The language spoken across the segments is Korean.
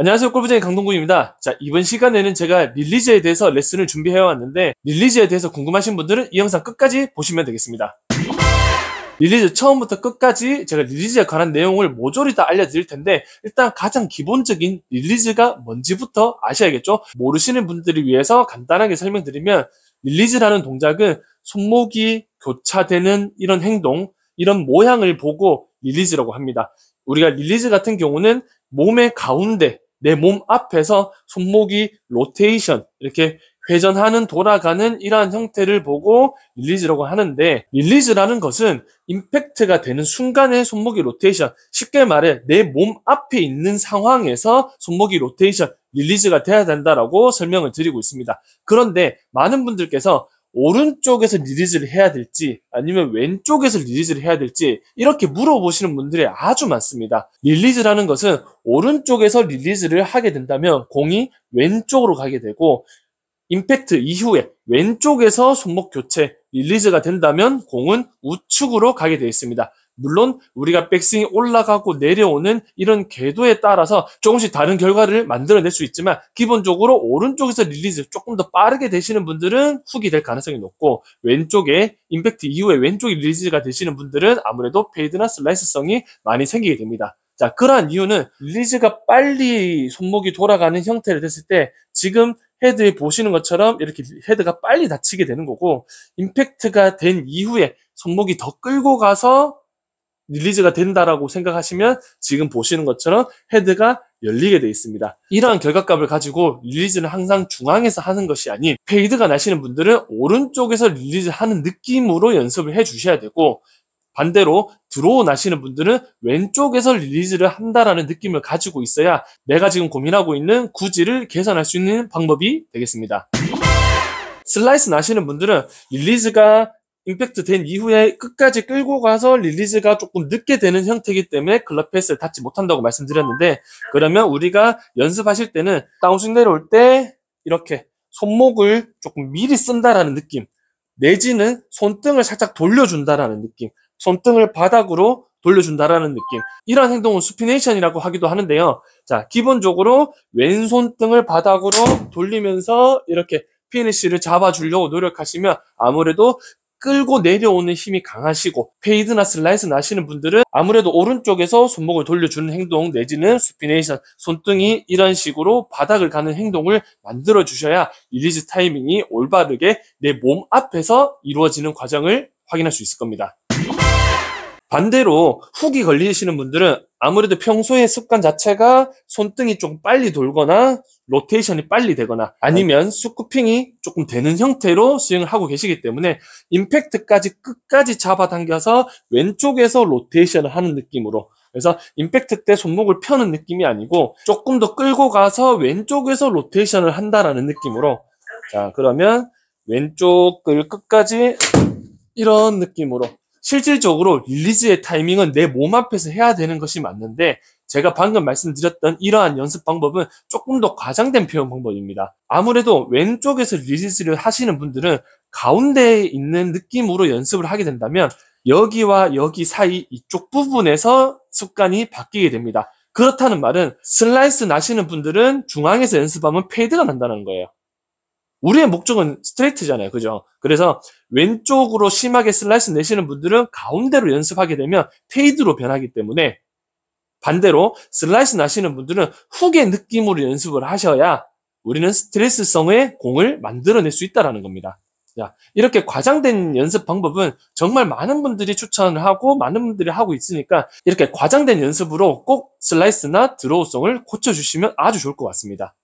안녕하세요. 골프장의 강동구입니다. 자, 이번 시간에는 제가 릴리즈에 대해서 레슨을 준비해 왔는데 릴리즈에 대해서 궁금하신 분들은 이 영상 끝까지 보시면 되겠습니다. 릴리즈 처음부터 끝까지 제가 릴리즈에 관한 내용을 모조리 다 알려드릴 텐데 일단 가장 기본적인 릴리즈가 뭔지부터 아셔야겠죠? 모르시는 분들을 위해서 간단하게 설명드리면 릴리즈라는 동작은 손목이 교차되는 이런 행동, 이런 모양을 보고 릴리즈라고 합니다. 우리가 릴리즈 같은 경우는 몸의 가운데, 내 몸 앞에서 손목이 로테이션, 이렇게 회전하는 돌아가는 이러한 형태를 보고 릴리즈라고 하는데, 릴리즈라는 것은 임팩트가 되는 순간에 손목이 로테이션, 쉽게 말해 내 몸 앞에 있는 상황에서 손목이 로테이션, 릴리즈가 돼야 된다라고 설명을 드리고 있습니다. 그런데 많은 분들께서 오른쪽에서 릴리즈를 해야 될지 아니면 왼쪽에서 릴리즈를 해야 될지 이렇게 물어보시는 분들이 아주 많습니다. 릴리즈라는 것은 오른쪽에서 릴리즈를 하게 된다면 공이 왼쪽으로 가게 되고, 임팩트 이후에 왼쪽에서 손목 교체, 릴리즈가 된다면 공은 우측으로 가게 되어 있습니다. 물론 우리가 백스윙이 올라가고 내려오는 이런 궤도에 따라서 조금씩 다른 결과를 만들어낼 수 있지만 기본적으로 오른쪽에서 릴리즈 조금 더 빠르게 되시는 분들은 훅이 될 가능성이 높고, 왼쪽에 임팩트 이후에 왼쪽에 릴리즈가 되시는 분들은 아무래도 페이드나 슬라이스성이 많이 생기게 됩니다. 자, 그러한 이유는 릴리즈가 빨리 손목이 돌아가는 형태를 됐을 때 지금 헤드에 보시는 것처럼 이렇게 헤드가 빨리 닫히게 되는 거고, 임팩트가 된 이후에 손목이 더 끌고 가서 릴리즈가 된다라고 생각하시면 지금 보시는 것처럼 헤드가 열리게 되어 있습니다. 이러한 결과값을 가지고 릴리즈는 항상 중앙에서 하는 것이 아닌 페이드가 나시는 분들은 오른쪽에서 릴리즈 하는 느낌으로 연습을 해 주셔야 되고, 반대로 드로우 나시는 분들은 왼쪽에서 릴리즈를 한다라는 느낌을 가지고 있어야 내가 지금 고민하고 있는 구질을 개선할 수 있는 방법이 되겠습니다. 슬라이스 나시는 분들은 릴리즈가 임팩트 된 이후에 끝까지 끌고 가서 릴리즈가 조금 늦게 되는 형태이기 때문에 클럽 페이스를 닿지 못한다고 말씀드렸는데, 그러면 우리가 연습하실 때는 다운스윙 내려올 때 이렇게 손목을 조금 미리 쓴다라는 느낌, 내지는 손등을 살짝 돌려준다라는 느낌, 손등을 바닥으로 돌려준다라는 느낌, 이러한 행동을 수피네이션이라고 하기도 하는데요. 자, 기본적으로 왼손등을 바닥으로 돌리면서 이렇게 피니쉬를 잡아주려고 노력하시면 아무래도 끌고 내려오는 힘이 강하시고, 페이드나 슬라이스 나시는 분들은 아무래도 오른쪽에서 손목을 돌려주는 행동 내지는 수피네이션, 손등이 이런 식으로 바닥을 가는 행동을 만들어 주셔야 릴리즈 타이밍이 올바르게 내 몸 앞에서 이루어지는 과정을 확인할 수 있을 겁니다. 반대로 훅이 걸리시는 분들은 아무래도 평소의 습관 자체가 손등이 좀 빨리 돌거나 로테이션이 빨리 되거나 아니면 스쿠핑이 조금 되는 형태로 스윙을 하고 계시기 때문에 임팩트까지 끝까지 잡아당겨서 왼쪽에서 로테이션을 하는 느낌으로, 그래서 임팩트 때 손목을 펴는 느낌이 아니고 조금 더 끌고 가서 왼쪽에서 로테이션을 한다라는 느낌으로, 자, 그러면 왼쪽을 끝까지 이런 느낌으로, 실질적으로 릴리즈의 타이밍은 내 몸 앞에서 해야 되는 것이 맞는데 제가 방금 말씀드렸던 이러한 연습 방법은 조금 더 과장된 표현 방법입니다. 아무래도 왼쪽에서 릴리즈를 하시는 분들은 가운데에 있는 느낌으로 연습을 하게 된다면 여기와 여기 사이 이쪽 부분에서 습관이 바뀌게 됩니다. 그렇다는 말은 슬라이스 나시는 분들은 중앙에서 연습하면 페이드가 난다는 거예요. 우리의 목적은 스트레이트잖아요. 그죠? 그래서 왼쪽으로 심하게 슬라이스 내시는 분들은 가운데로 연습하게 되면 페이드로 변하기 때문에, 반대로 슬라이스 나시는 분들은 훅의 느낌으로 연습을 하셔야 우리는 스트레스성의 공을 만들어낼 수 있다는 겁니다. 자, 이렇게 과장된 연습 방법은 정말 많은 분들이 추천을 하고 많은 분들이 하고 있으니까 이렇게 과장된 연습으로 꼭 슬라이스나 드로우성을 고쳐주시면 아주 좋을 것 같습니다.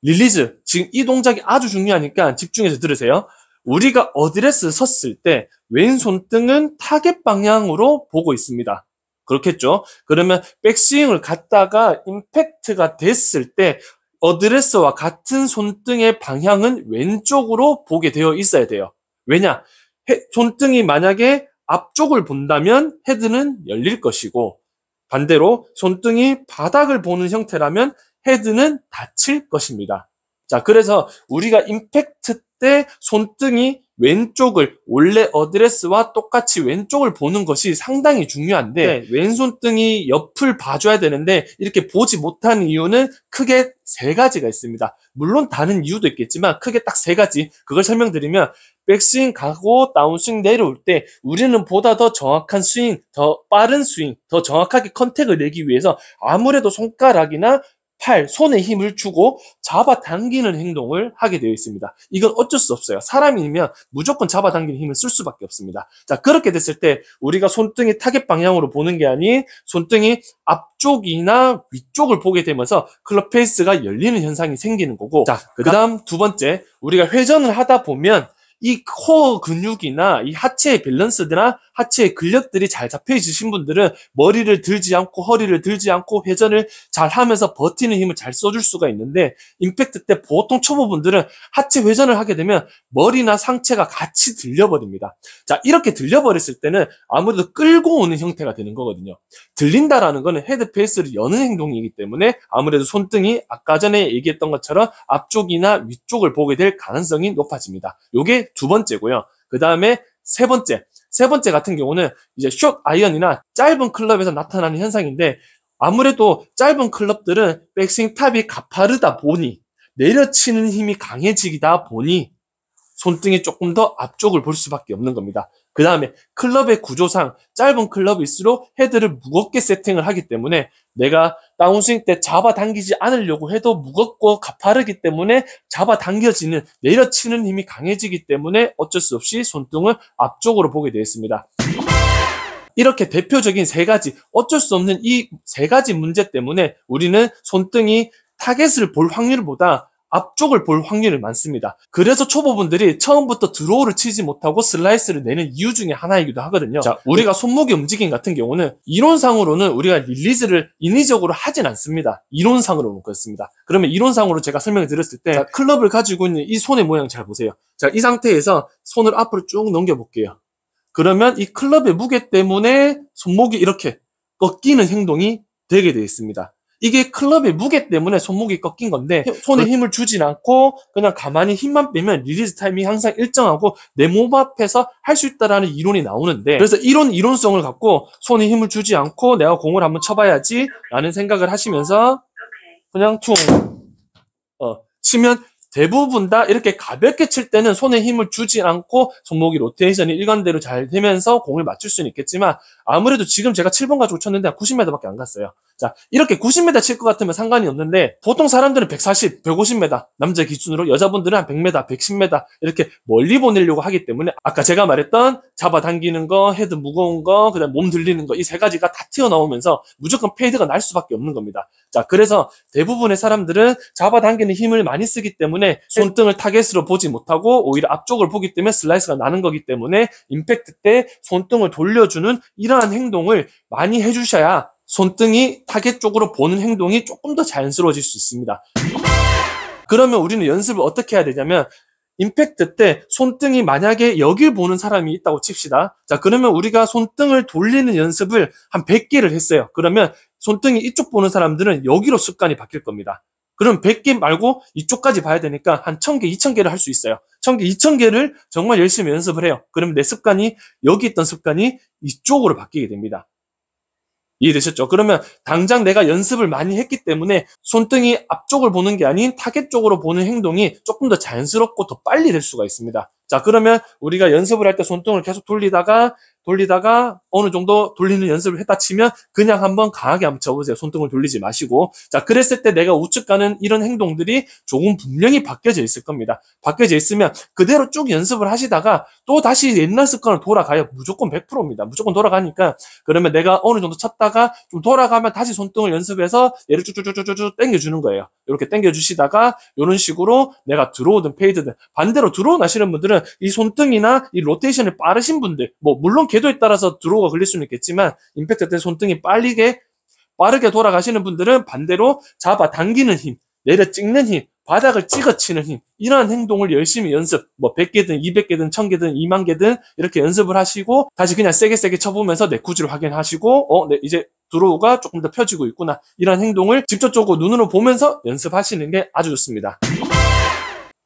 릴리즈, 지금 이 동작이 아주 중요하니까 집중해서 들으세요. 우리가 어드레스 섰을 때 왼손등은 타겟 방향으로 보고 있습니다. 그렇겠죠? 그러면 백스윙을 갔다가 임팩트가 됐을 때 어드레스와 같은 손등의 방향은 왼쪽으로 보게 되어 있어야 돼요. 왜냐? 손등이 만약에 앞쪽을 본다면 헤드는 열릴 것이고, 반대로 손등이 바닥을 보는 형태라면 헤드는 닫힐 것입니다. 자, 그래서 우리가 임팩트 때 손등이 왼쪽을 원래 어드레스와 똑같이 왼쪽을 보는 것이 상당히 중요한데 왼손등이 옆을 봐줘야 되는데 이렇게 보지 못하는 이유는 크게 세 가지가 있습니다. 물론 다른 이유도 있겠지만 크게 딱 세 가지, 그걸 설명드리면 백스윙 가고 다운스윙 내려올 때 우리는 보다 더 정확한 스윙, 더 빠른 스윙, 더 정확하게 컨택을 내기 위해서 아무래도 손가락이나 팔, 손에 힘을 주고 잡아당기는 행동을 하게 되어 있습니다. 이건 어쩔 수 없어요. 사람이면 무조건 잡아당기는 힘을 쓸 수밖에 없습니다. 자, 그렇게 됐을 때 우리가 손등이 타겟 방향으로 보는 게 아닌 손등이 앞쪽이나 위쪽을 보게 되면서 클럽 페이스가 열리는 현상이 생기는 거고, 자, 그 다음 두 번째, 우리가 회전을 하다 보면 이 코어 근육이나 이 하체의 밸런스나 하체의 근력들이 잘 잡혀 있으신 분들은 머리를 들지 않고 허리를 들지 않고 회전을 잘 하면서 버티는 힘을 잘 써줄 수가 있는데, 임팩트 때 보통 초보분들은 하체 회전을 하게 되면 머리나 상체가 같이 들려버립니다. 자, 이렇게 들려버렸을 때는 아무래도 끌고 오는 형태가 되는 거거든요. 들린다라는 거는 헤드 페이스를 여는 행동이기 때문에 아무래도 손등이 아까 전에 얘기했던 것처럼 앞쪽이나 위쪽을 보게 될 가능성이 높아집니다. 요게 두 번째고요. 그 다음에 세 번째 같은 경우는 이제 숏 아이언이나 짧은 클럽에서 나타나는 현상인데, 아무래도 짧은 클럽들은 백스윙 탑이 가파르다 보니 내려치는 힘이 강해지다 보니 손등이 조금 더 앞쪽을 볼 수밖에 없는 겁니다. 그 다음에 클럽의 구조상 짧은 클럽일수록 헤드를 무겁게 세팅을 하기 때문에 내가 다운스윙 때 잡아당기지 않으려고 해도 무겁고 가파르기 때문에 잡아당겨지는, 내려치는 힘이 강해지기 때문에 어쩔 수 없이 손등을 앞쪽으로 보게 되어 있습니다. 이렇게 대표적인 세 가지, 어쩔 수 없는 이 세 가지 문제 때문에 우리는 손등이 타겟을 볼 확률보다 앞쪽을 볼 확률이 많습니다. 그래서 초보분들이 처음부터 드로우를 치지 못하고 슬라이스를 내는 이유 중에 하나이기도 하거든요. 자, 우리가 손목의 움직임 같은 경우는 이론상으로는 우리가 릴리즈를 인위적으로 하진 않습니다. 이론상으로는 그렇습니다. 그러면 이론상으로 제가 설명을 드렸을 때, 자, 클럽을 가지고 있는 이 손의 모양 잘 보세요. 자, 이 상태에서 손을 앞으로 쭉 넘겨볼게요. 그러면 이 클럽의 무게 때문에 손목이 이렇게 꺾이는 행동이 되게 되어 있습니다. 이게 클럽의 무게 때문에 손목이 꺾인 건데, 손에 힘을 주진 않고 그냥 가만히 힘만 빼면 릴리즈 타임이 항상 일정하고 내 몸 앞에서 할 수 있다라는 이론이 나오는데, 그래서 이런 이론성을 갖고 손에 힘을 주지 않고 내가 공을 한번 쳐봐야지 라는 생각을 하시면서 그냥 퉁 치면 대부분 다 이렇게 가볍게 칠 때는 손에 힘을 주지 않고 손목이 로테이션이 일관대로 잘 되면서 공을 맞출 수는 있겠지만, 아무래도 지금 제가 7번 가지고 쳤는데 90m밖에 안 갔어요. 자, 이렇게 90m 칠 것 같으면 상관이 없는데, 보통 사람들은 140, 150m, 남자 기준으로 여자분들은 한 100m, 110m 이렇게 멀리 보내려고 하기 때문에 아까 제가 말했던 잡아당기는 거, 헤드 무거운 거, 그다음 몸 들리는 거, 이 세 가지가 다 튀어나오면서 무조건 페이드가 날 수밖에 없는 겁니다. 자, 그래서 대부분의 사람들은 잡아당기는 힘을 많이 쓰기 때문에 손등을 타겟으로 보지 못하고 오히려 앞쪽을 보기 때문에 슬라이스가 나는 거기 때문에 임팩트 때 손등을 돌려주는 이러한 행동을 많이 해주셔야 손등이 타겟 쪽으로 보는 행동이 조금 더 자연스러워질 수 있습니다. 그러면 우리는 연습을 어떻게 해야 되냐면, 임팩트 때 손등이 만약에 여길 보는 사람이 있다고 칩시다. 자, 그러면 우리가 손등을 돌리는 연습을 한 100개를 했어요. 그러면 손등이 이쪽 보는 사람들은 여기로 습관이 바뀔 겁니다. 그럼 100개 말고 이쪽까지 봐야 되니까 한 1000개, 2000개를 할 수 있어요. 1000개, 2000개를 정말 열심히 연습을 해요. 그러면 내 습관이, 여기 있던 습관이 이쪽으로 바뀌게 됩니다. 이해되셨죠? 그러면 당장 내가 연습을 많이 했기 때문에 손등이 앞쪽을 보는 게 아닌 타겟 쪽으로 보는 행동이 조금 더 자연스럽고 더 빨리 될 수가 있습니다. 자, 그러면 우리가 연습을 할 때 손등을 계속 돌리다가 어느 정도 돌리는 연습을 했다 치면 그냥 한번 강하게 한번 쳐보세요. 손등을 돌리지 마시고. 자, 그랬을 때 내가 우측 가는 이런 행동들이 조금 분명히 바뀌어져 있을 겁니다. 바뀌어져 있으면 그대로 쭉 연습을 하시다가 또 다시 옛날 습관으로 돌아가요. 무조건 100%입니다. 무조건 돌아가니까, 그러면 내가 어느 정도 쳤다가 좀 돌아가면 다시 손등을 연습해서 얘를 쭉쭉쭉쭉쭉 당겨주는 거예요. 이렇게 당겨주시다가 이런 식으로 내가 들어오든 페이드든, 반대로 들어오 나시는 분들은 이 손등이나 이 로테이션이 빠르신 분들, 뭐 물론 궤도에 따라서 드로우가 걸릴 수는 있겠지만 임팩트 때 손등이 빠르게 돌아가시는 분들은 반대로 잡아당기는 힘, 내려 찍는 힘, 바닥을 찍어치는 힘, 이러한 행동을 열심히 연습, 뭐 100개든 200개든 1000개든 2만 개든 이렇게 연습을 하시고 다시 그냥 세게 쳐보면서 내 구질을 확인하시고 이제 드로우가 조금 더 펴지고 있구나, 이런 행동을 직접적으로 눈으로 보면서 연습하시는 게 아주 좋습니다.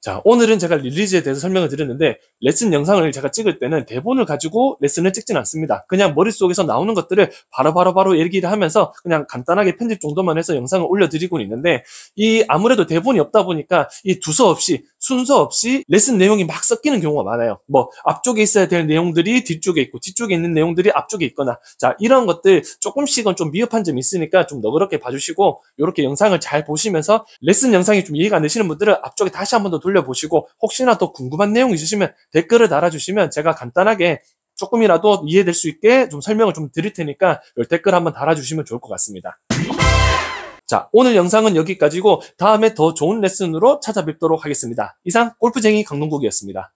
자, 오늘은 제가 릴리즈에 대해서 설명을 드렸는데 레슨 영상을 제가 찍을 때는 대본을 가지고 레슨을 찍진 않습니다. 그냥 머릿속에서 나오는 것들을 바로 얘기를 하면서 그냥 간단하게 편집 정도만 해서 영상을 올려드리고 있는데 이 아무래도 대본이 없다 보니까 이 두서없이 순서 없이 레슨 내용이 막 섞이는 경우가 많아요. 뭐 앞쪽에 있어야 될 내용들이 뒤쪽에 있고 뒤쪽에 있는 내용들이 앞쪽에 있거나 자 이런 것들 조금씩은 좀 미흡한 점이 있으니까 좀 너그럽게 봐주시고 이렇게 영상을 잘 보시면서 레슨 영상이 좀 이해가 안 되시는 분들은 앞쪽에 다시 한 번 더 돌려보시고 혹시나 더 궁금한 내용 있으시면 댓글을 달아주시면 제가 간단하게 조금이라도 이해될 수 있게 좀 설명을 좀 드릴 테니까 댓글 한번 달아주시면 좋을 것 같습니다. 자, 오늘 영상은 여기까지고 다음에 더 좋은 레슨으로 찾아뵙도록 하겠습니다. 이상 골프쟁이 강동국이었습니다.